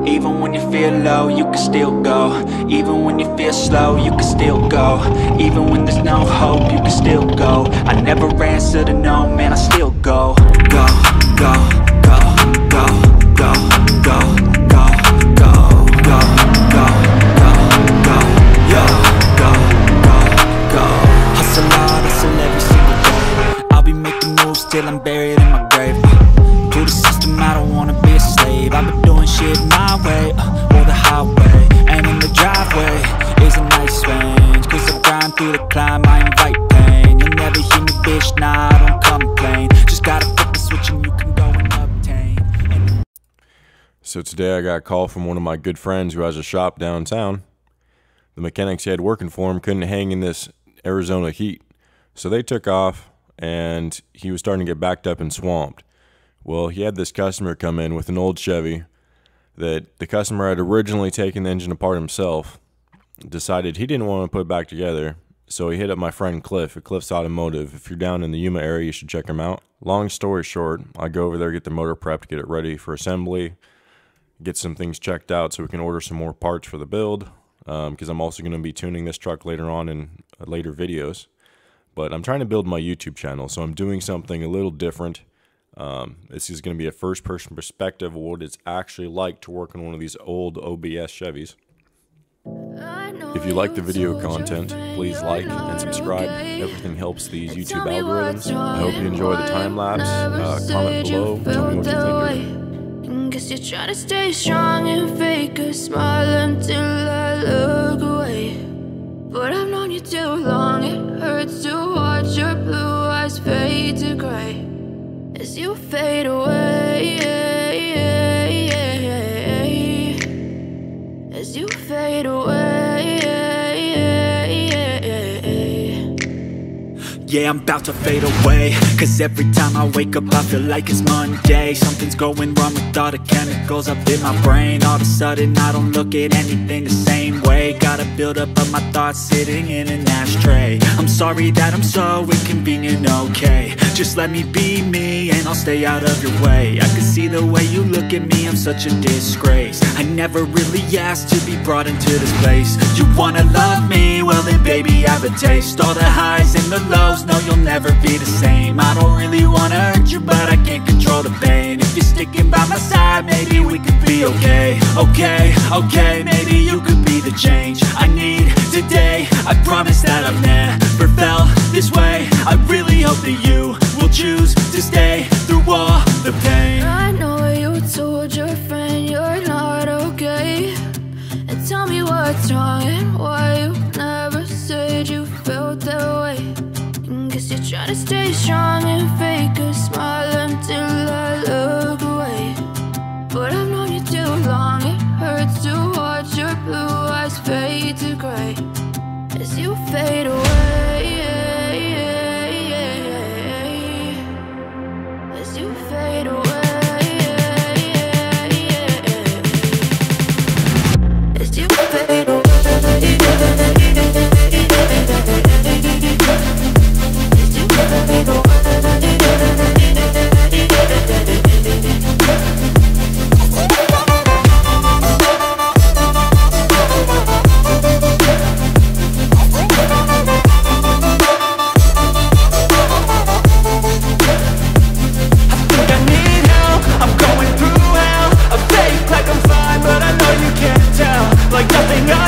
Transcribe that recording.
Even when you feel low, you can still go. Even when you feel slow, you can still go. Even when there's no hope, you can still go. I never answer to no, man, I still go. Go, go, go, go, go, go, go, go, go, go, go, go, yo, go, go, go. Hustle hard, hustle every single day. I'll be making moves till I'm buried in my grave. To the system, I don't wanna be a slave. I've been doing shit my way, or the highway. And in the driveway is a nice range, cause I grind through the climb, I invite pain. You'll never hear me, bitch, nah, I don't complain. Just gotta flip the switch and you can go and obtain. So today I got a call from one of my good friends who has a shop downtown. The mechanics he had working for him couldn't hang in this Arizona heat, so they took off and he was starting to get backed up and swamped. Well, he had this customer come in with an old Chevy that the customer had originally taken the engine apart himself, decided he didn't want to put it back together, so he hit up my friend Cliff at Cliff's Automotive. If you're down in the Yuma area, you should check him out. Long story short, I go over there, get the motor prepped, get it ready for assembly, get some things checked out so we can order some more parts for the build, because I'm also going to be tuning this truck later on in later videos. But I'm trying to build my YouTube channel, so I'm doing something a little different. This is going to be a first-person perspective of what it's actually like to work on one of these old OBS Chevys. If you like the video content, please like and subscribe. Everything helps these YouTube algorithms. I hope you enjoy the time-lapse. Comment below, tell me what you think. Guess you're trying to stay strong and fake a smile until I look away. But I've known you too long, it hurts to watch your blue eyes fade to gray as you fade away, as you fade away. Yeah, I'm about to fade away, cause every time I wake up I feel like it's Monday. Something's going wrong with all the chemicals up in my brain. All of a sudden I don't look at anything the same way. Gotta build up of my thoughts sitting in an ashtray. I'm sorry that I'm so inconvenient, okay. Just let me be me and I'll stay out of your way. I can see the way you look at me, I'm such a disgrace. I never really asked to be brought into this place. You wanna love me? Well then baby, have a taste. All the highs and the lows, no, you'll never be the same. I don't really wanna hurt you, but I can't control the pain. If you're sticking by my side, maybe we could be okay. Okay, okay, maybe you could be the change I need today. I promise that I've never felt this way. I really hope that you will choose to stay through all the pain. I know you told your friend you're not okay, and tell me what's wrong and why you never said you felt that way. Guess you're trying to stay strong and fake a smile until I look away. But I've known you too long, it hurts to watch your blue eyes fade to gray as you fade away, as you fade away, as you fade away. Like nothing else.